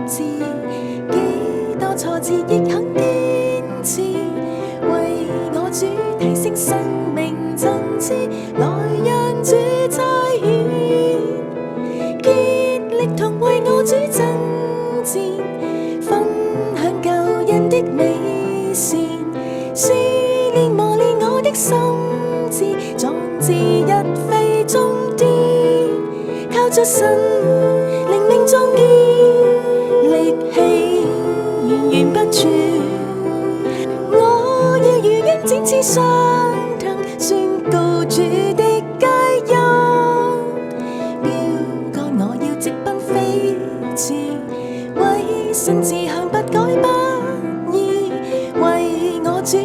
志，幾多挫折亦肯堅持，為我主提升生命層次，來讓主差遣，竭力同為我主爭戰，分享救恩的美善，試煉磨練我的心志，壯志一飛衝天，靠着神靈命壯健，力氣源源不絕。我要如鷹展翅上騰，宣告主的佳音。標杆我要直奔飛馳，為神志向不改不移，為我主